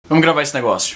Vamos gravar esse negócio.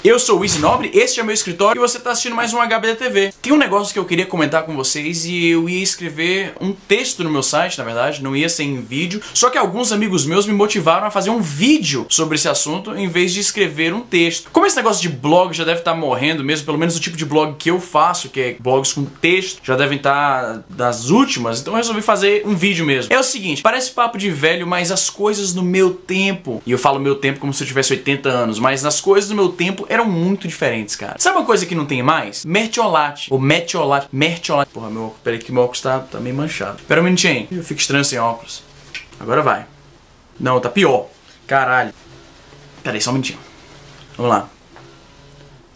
Eu sou o Easy Nobre, este é meu escritório e você está assistindo mais um HBDTV. Tem um negócio que eu queria comentar com vocês e eu ia escrever um texto no meu site, na verdade, não ia ser em vídeo. Só que alguns amigos meus me motivaram a fazer um vídeo sobre esse assunto em vez de escrever um texto. Como esse negócio de blog já deve estar morrendo mesmo, pelo menos o tipo de blog que eu faço, que é blogs com texto, já devem estar das últimas, então eu resolvi fazer um vídeo mesmo. É o seguinte, parece papo de velho, mas as coisas no meu tempo, e eu falo meu tempo como se eu tivesse 80 anos, mas as coisas no meu tempo eram muito diferentes, cara. Sabe uma coisa que não tem mais? Mertiolate. Ou metiolate. Mertiolate. Porra, meu óculos. Peraí que meu óculos tá meio manchado. Pera um minutinho. Eu fico estranho sem óculos. Agora vai. Não, tá pior. Caralho. Peraí, só um minutinho. Vamos lá.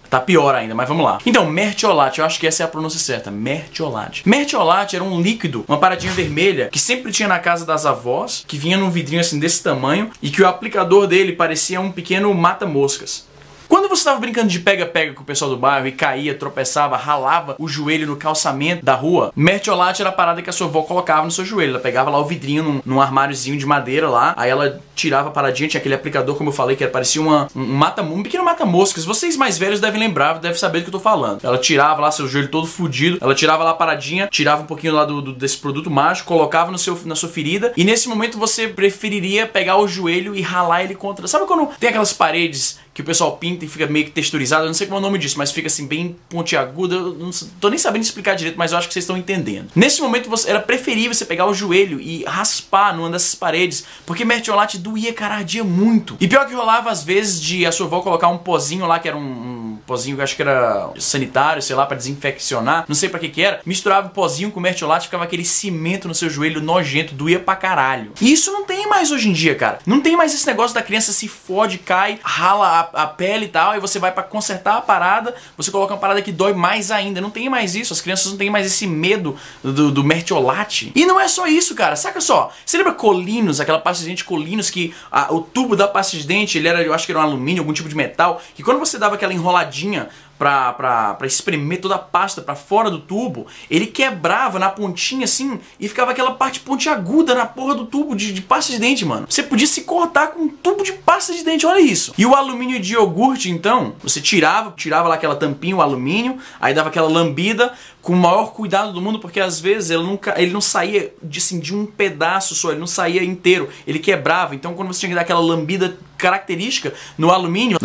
Tá pior ainda, mas vamos lá. Então, mertiolate, eu acho que essa é a pronúncia certa. Mertiolate. Mertiolate era um líquido, uma paradinha vermelha, que sempre tinha na casa das avós, que vinha num vidrinho assim desse tamanho, e que o aplicador dele parecia um pequeno mata-moscas. Quando você estava brincando de pega-pega com o pessoal do bairro e caía, tropeçava, ralava o joelho no calçamento da rua, mertiolate era a parada que a sua avó colocava no seu joelho. Ela pegava lá o vidrinho num armáriozinho de madeira lá, aí ela tirava a paradinha, tinha aquele aplicador, como eu falei, que parecia um pequeno mata-moscas. Vocês mais velhos devem lembrar, devem saber do que eu tô falando. Ela tirava lá seu joelho todo fudido, ela tirava lá a paradinha, tirava um pouquinho lá desse produto mágico, colocava na sua ferida, e nesse momento você preferiria pegar o joelho e ralar ele contra... Sabe quando tem aquelas paredes que o pessoal pinta e fica meio que texturizado? Eu não sei qual é o nome disso, mas fica assim bem pontiagudo. Eu não tô nem sabendo explicar direito, mas eu acho que vocês estão entendendo. Nesse momento era preferível você pegar o joelho e raspar numa dessas paredes, porque mertiolate doía, cara, ardia muito. E pior que rolava às vezes de a sua avó colocar um pozinho lá, que era um pozinho que eu acho que era sanitário, sei lá, pra desinfeccionar, não sei pra que era. Misturava o pozinho com mertiolate, ficava aquele cimento no seu joelho nojento, doía pra caralho. E isso não tem mais hoje em dia, cara. Não tem mais esse negócio da criança se fode, cai, rala a pele e tal, aí você vai pra consertar a parada, você coloca uma parada que dói mais ainda. Não tem mais isso, as crianças não têm mais esse medo do mertiolate. E não é só isso, cara, saca só. Você lembra Colinos, aquela pasta de dente Colinos, que o tubo da pasta de dente, ele era, eu acho que era um alumínio, algum tipo de metal, que quando você dava aquela enroladinha pra espremer toda a pasta pra fora do tubo, ele quebrava na pontinha assim e ficava aquela parte pontiaguda na porra do tubo de pasta de dente, mano. Você podia se cortar com um tubo de pasta de dente, olha isso. E o alumínio de iogurte, então, você tirava lá aquela tampinha, o alumínio, aí dava aquela lambida com o maior cuidado do mundo, porque às vezes ele não saía de um pedaço só, ele não saía inteiro, ele quebrava. Então quando você tinha que dar aquela lambida característica no alumínio,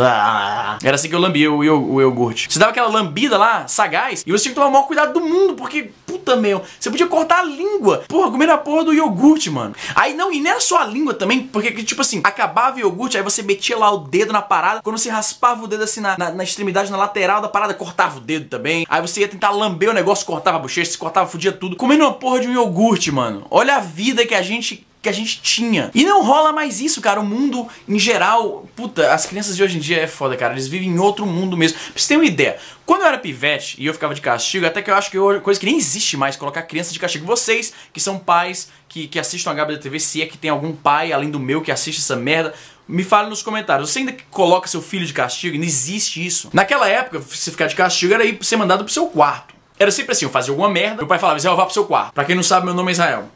era assim que eu lambia o iogurte. Você dava aquela lambida lá, sagaz, e você tinha que tomar o maior cuidado do mundo, porque, puta meu, você podia cortar a língua, porra, comendo a porra do iogurte, mano. Aí não, e não era só a língua também, porque, tipo assim, acabava o iogurte, aí você metia lá o dedo na parada, quando você raspava o dedo assim na extremidade, na lateral da parada, cortava o dedo também, aí você ia tentar lamber o negócio, cortava a bochecha, se cortava, fudia tudo, comendo uma porra de um iogurte, mano. Olha a vida que a gente tinha. E não rola mais isso, cara. O mundo, em geral, puta, as crianças de hoje em dia é foda, cara. Eles vivem em outro mundo mesmo. Pra você ter uma ideia, quando eu era pivete e eu ficava de castigo, até que eu acho que é coisa que nem existe mais, colocar criança de castigo. Vocês, que são pais, que assistem a HBDTV, se é que tem algum pai, além do meu, que assiste essa merda, me fale nos comentários. Você ainda coloca seu filho de castigo? Não existe isso. Naquela época, se ficar de castigo, era ir ser mandado pro seu quarto. Era sempre assim, eu fazia alguma merda, meu pai falava, Israel, vá pro seu quarto. Pra quem não sabe, meu nome é Israel.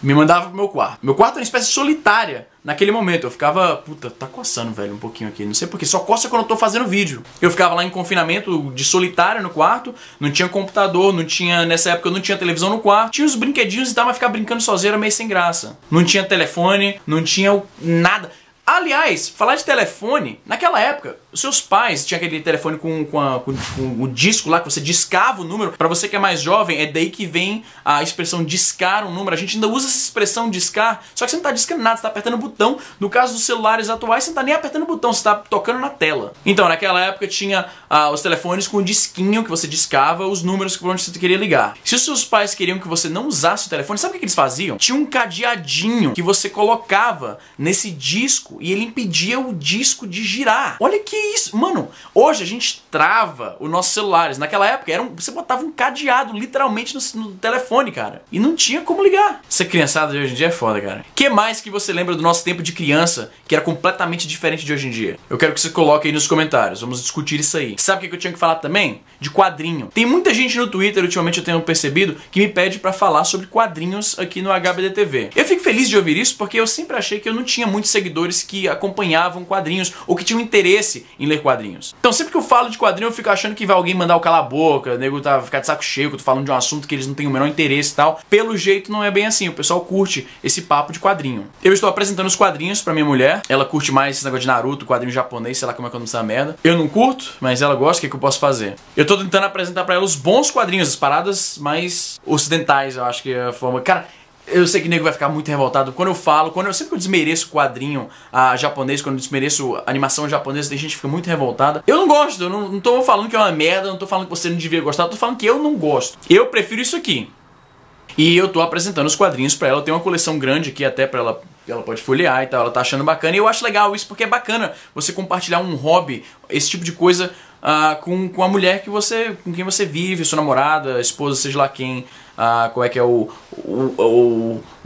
Me mandava pro meu quarto. Meu quarto era uma espécie solitária naquele momento. Eu ficava... Puta, tá coçando, velho, um pouquinho aqui. Não sei porquê. Só coça quando eu tô fazendo vídeo. Eu ficava lá em confinamento de solitária no quarto. Não tinha computador, não tinha... Nessa época eu não tinha televisão no quarto. Tinha os brinquedinhos e tal, mas ficar brincando sozinho era meio sem graça. Não tinha telefone, não tinha nada. Aliás, falar de telefone, naquela época, os seus pais tinham aquele telefone com o disco lá, que você discava o número. Pra você que é mais jovem, é daí que vem a expressão discar um número. A gente ainda usa essa expressão discar, só que você não tá discando nada, você tá apertando o botão. No caso dos celulares atuais, você não tá nem apertando o botão, você tá tocando na tela. Então, naquela época tinha os telefones com o disquinho que você discava os números pra onde você queria ligar. Se os seus pais queriam que você não usasse o telefone, sabe o que eles faziam? Tinha um cadeadinho que você colocava nesse disco e ele impedia o disco de girar. Olha que isso, mano. Hoje a gente trava os nossos celulares. Naquela época você botava um cadeado literalmente no telefone, cara. E não tinha como ligar. Essa criançada de hoje em dia é foda, cara. O que mais que você lembra do nosso tempo de criança que era completamente diferente de hoje em dia? Eu quero que você coloque aí nos comentários. Vamos discutir isso aí. Sabe o que eu tinha que falar também? De quadrinho. Tem muita gente no Twitter, ultimamente eu tenho percebido, que me pede pra falar sobre quadrinhos aqui no HBDTV. Eu fico feliz de ouvir isso porque eu sempre achei que eu não tinha muitos seguidores que acompanhavam quadrinhos ou que tinham interesse em ler quadrinhos. Então sempre que eu falo de quadrinho eu fico achando que vai alguém mandar eu calar a boca, o nego tá ficar de saco cheio, que eu tô falando de um assunto que eles não têm o menor interesse e tal. Pelo jeito não é bem assim, o pessoal curte esse papo de quadrinho. Eu estou apresentando os quadrinhos pra minha mulher, ela curte mais esse negócio de Naruto, quadrinho japonês, sei lá como é que eu não sei a merda. Eu não curto, mas ela gosta, o que eu posso fazer? Eu tô tentando apresentar pra ela os bons quadrinhos, as paradas mais ocidentais, eu acho que é a forma... Cara, eu sei que o nego vai ficar muito revoltado quando eu falo, sempre que eu desmereço quadrinho japonês, quando eu desmereço animação japonesa, tem gente que fica muito revoltada. Eu não gosto, eu não tô falando que é uma merda, não tô falando que você não devia gostar, eu tô falando que eu não gosto. Eu prefiro isso aqui. E eu tô apresentando os quadrinhos pra ela, eu tenho uma coleção grande aqui até pra ela pode folhear e tal, ela tá achando bacana. E eu acho legal isso porque é bacana você compartilhar um hobby, esse tipo de coisa, com a mulher com quem você vive, sua namorada, esposa, seja lá quem, qual é que é o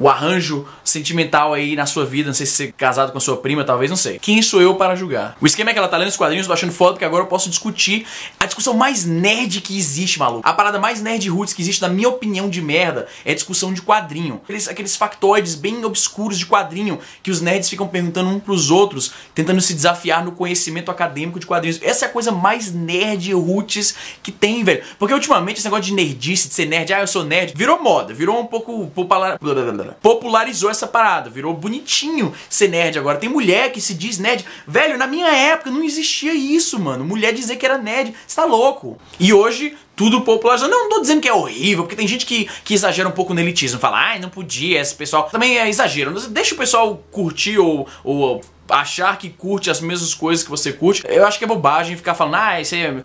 arranjo sentimental aí na sua vida, não sei se você é casado com a sua prima, talvez, não sei. Quem sou eu para julgar? O esquema é que ela tá lendo os quadrinhos, eu tô achando foda porque agora eu posso discutir a discussão mais nerd que existe, maluco. A parada mais nerd roots que existe, na minha opinião de merda, é a discussão de quadrinho. Aqueles factoides bem obscuros de quadrinho que os nerds ficam perguntando um pros outros, tentando se desafiar no conhecimento acadêmico de quadrinhos. Essa é a coisa mais nerd roots que tem, velho. Porque ultimamente esse negócio de nerdice, de ser nerd, eu sou nerd, virou moda, virou um pouco popularizou essa parada, virou bonitinho ser nerd agora. Tem mulher que se diz nerd. Velho, na minha época não existia isso, mano. Mulher dizer que era nerd, você tá louco. E hoje tudo popularizou. Não tô dizendo que é horrível, porque tem gente que exagera um pouco no elitismo. Fala, ai, não podia, esse pessoal... Também é exagero. Deixa o pessoal curtir ou achar que curte as mesmas coisas que você curte. Eu acho que é bobagem ficar falando, isso aí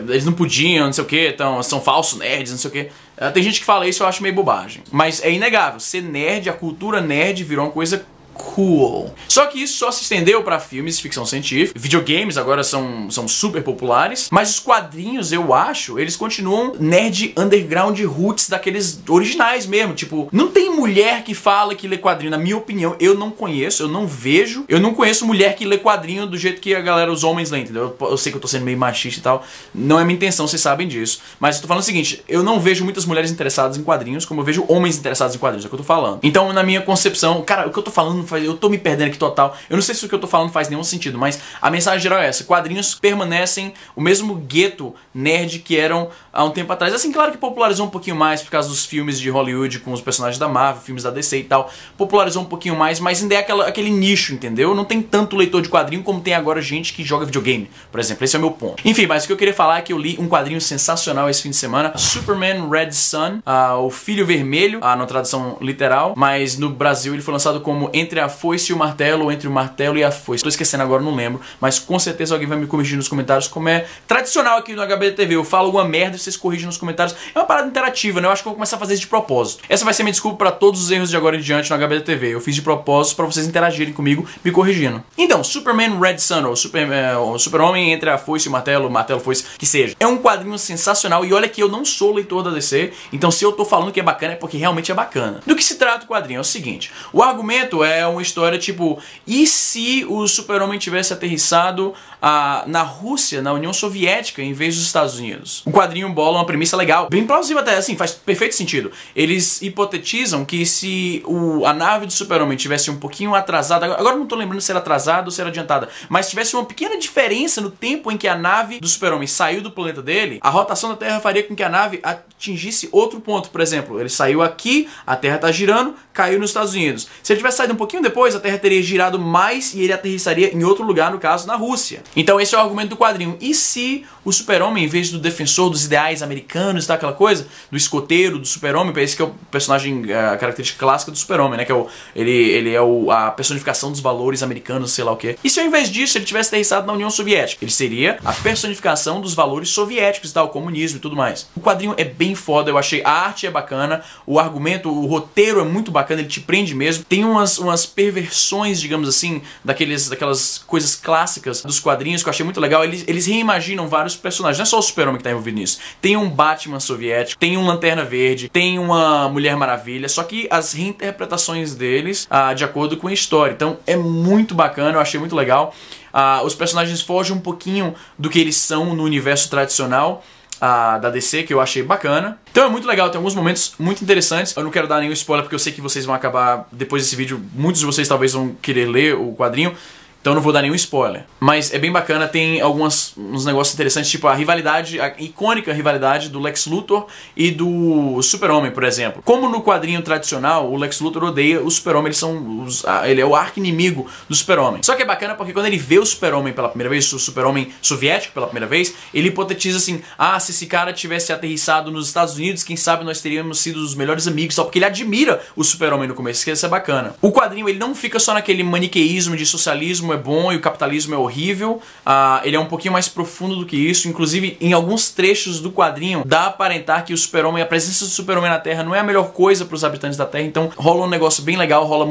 eles não podiam, não sei o que, então são falsos nerds, não sei o que. Tem gente que fala isso, eu acho meio bobagem. Mas é inegável, ser nerd, a cultura nerd virou uma coisa cool. Só que isso só se estendeu pra filmes de ficção científica. Videogames agora são super populares. Mas os quadrinhos, eu acho, eles continuam nerd underground roots daqueles originais mesmo. Tipo, não tem mulher que fala que lê quadrinho. Na minha opinião, eu não conheço, eu não vejo. Eu não conheço mulher que lê quadrinho do jeito que a galera, os homens lê, entendeu? Eu sei que eu tô sendo meio machista e tal. Não é minha intenção, vocês sabem disso. Mas eu tô falando o seguinte, eu não vejo muitas mulheres interessadas em quadrinhos como eu vejo homens interessados em quadrinhos. É o que eu tô falando. Então, na minha concepção, cara, o que eu tô falando eu tô me perdendo aqui total. Eu não sei se o que eu tô falando faz nenhum sentido, mas a mensagem geral é essa. Quadrinhos permanecem o mesmo gueto nerd que eram há um tempo atrás. Assim, claro que popularizou um pouquinho mais por causa dos filmes de Hollywood com os personagens da Marvel, filmes da DC e tal. Popularizou um pouquinho mais, mas ainda é aquele nicho, entendeu? Não tem tanto leitor de quadrinho como tem agora gente que joga videogame, por exemplo. Esse é o meu ponto. Enfim, mas o que eu queria falar é que eu li um quadrinho sensacional esse fim de semana. Superman Red Sun, o Filho Vermelho, na tradução literal, mas no Brasil ele foi lançado como Entre a Foice e o Martelo, ou Entre o Martelo e a Foice. Tô esquecendo agora, não lembro, mas com certeza alguém vai me corrigir nos comentários, como é tradicional aqui no HBTV. Eu falo alguma merda e vocês corrigem nos comentários. É uma parada interativa, né? Eu acho que eu vou começar a fazer isso de propósito. Essa vai ser minha desculpa pra todos os erros de agora em diante no HBTV. Eu fiz de propósito pra vocês interagirem comigo, me corrigindo. Então, Superman Red Sun, ou Super-Homem Entre a Foice e o Martelo, Foice, que seja. É um quadrinho sensacional e olha que eu não sou leitor da DC, então se eu tô falando que é bacana é porque realmente é bacana. Do que se trata o quadrinho? É o seguinte, o argumento é uma história tipo, e se o Super-Homem tivesse aterrissado na Rússia, na União Soviética, em vez dos Estados Unidos? O quadrinho bola uma premissa legal, bem plausível até, assim, faz perfeito sentido. Eles hipotetizam que se a nave do Super-Homem tivesse um pouquinho atrasada, agora não tô lembrando se era atrasada ou se era adiantada, mas tivesse uma pequena diferença no tempo em que a nave do Super-Homem saiu do planeta dele, a rotação da Terra faria com que a nave atingisse outro ponto. Por exemplo, ele saiu aqui, a Terra tá girando, caiu nos Estados Unidos. Se ele tivesse saído um pouquinho depois, a Terra teria girado mais e ele aterrissaria em outro lugar, no caso, na Rússia. Então esse é o argumento do quadrinho. E se o Super-Homem, em vez do defensor dos ideais americanos, tá, aquela coisa, do escoteiro, do Super-Homem, esse que é o personagem, a característica clássica do Super-Homem, né, que é ele é a personificação dos valores americanos, sei lá o que. E se ao invés disso ele tivesse aterrissado na União Soviética? Ele seria a personificação dos valores soviéticos, tá, o comunismo e tudo mais. O quadrinho é bem foda, eu achei, a arte é bacana, o argumento, o roteiro é muito bacana, ele te prende mesmo. Tem umas perversões, digamos assim, daquelas coisas clássicas dos quadrinhos que eu achei muito legal. Eles reimaginam vários personagens, não é só o Super-Homem que tá envolvido nisso. Tem um Batman soviético, tem um Lanterna Verde, tem uma Mulher Maravilha, só que as reinterpretações deles de acordo com a história. Então é muito bacana, eu achei muito legal. Os personagens fogem um pouquinho do que eles são no universo tradicional da DC, que eu achei bacana. Então é muito legal, tem alguns momentos muito interessantes. Eu não quero dar nenhum spoiler porque eu sei que vocês vão acabar, depois desse vídeo, muitos de vocês talvez vão querer ler o quadrinho. Então eu não vou dar nenhum spoiler. Mas é bem bacana, tem uns negócios interessantes, tipo a rivalidade, a icônica rivalidade do Lex Luthor e do Super-Homem, por exemplo. Como no quadrinho tradicional, o Lex Luthor odeia o Super-Homem, ele é o arqui-inimigo do Super-Homem. Só que é bacana porque quando ele vê o Super-Homem pela primeira vez, o Super-Homem soviético pela primeira vez, ele hipotetiza assim, ah, se esse cara tivesse aterrissado nos Estados Unidos, quem sabe nós teríamos sido os melhores amigos, só porque ele admira o Super-Homem no começo, isso é bacana. O quadrinho, ele não fica só naquele maniqueísmo de socialismo é bom e o capitalismo é horrível, ele é um pouquinho mais profundo do que isso, inclusive em alguns trechos do quadrinho dá a aparentar que o Super-Homem, a presença do Super-Homem na Terra não é a melhor coisa para os habitantes da Terra, então rola um negócio bem legal, rola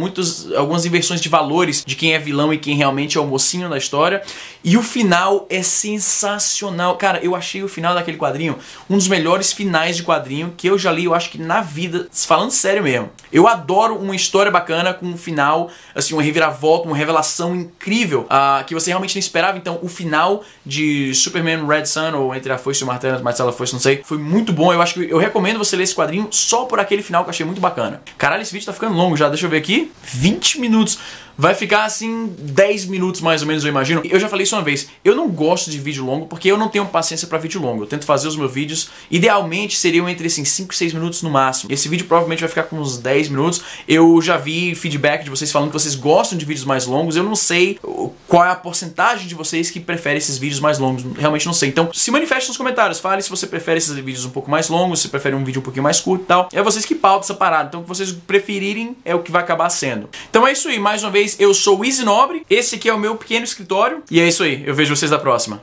algumas inversões de valores de quem é vilão e quem realmente é o mocinho da história, e o final é sensacional. Cara, eu achei o final daquele quadrinho um dos melhores finais de quadrinho que eu já li, eu acho que na vida, falando sério mesmo. Eu adoro uma história bacana com um final, assim, uma reviravolta, uma revelação incrível, que você realmente não esperava. Então, o final de Superman Red Sun, ou Entre a Foice e o Martelo, Marcela Foice, não sei, foi muito bom. Eu acho que eu recomendo você ler esse quadrinho só por aquele final que eu achei muito bacana. Caralho, esse vídeo tá ficando longo já, deixa eu ver aqui. 20 minutos. Vai ficar assim 10 minutos mais ou menos, eu imagino. Eu já falei isso uma vez, eu não gosto de vídeo longo porque eu não tenho paciência pra vídeo longo. Eu tento fazer os meus vídeos, idealmente seriam entre assim 5 e 6 minutos no máximo. Esse vídeo provavelmente vai ficar com uns 10 minutos. Eu já vi feedback de vocês falando que vocês gostam de vídeos mais longos. Eu não sei qual é a porcentagem de vocês que prefere esses vídeos mais longos. Realmente não sei. Então se manifeste nos comentários, fale se você prefere esses vídeos um pouco mais longos, se prefere um vídeo um pouquinho mais curto e tal. É vocês que pautam essa parada. Então o que vocês preferirem é o que vai acabar sendo. Então é isso aí, mais uma vez, eu sou o Easy Nobre, esse aqui é o meu pequeno escritório, e é isso aí, eu vejo vocês na próxima.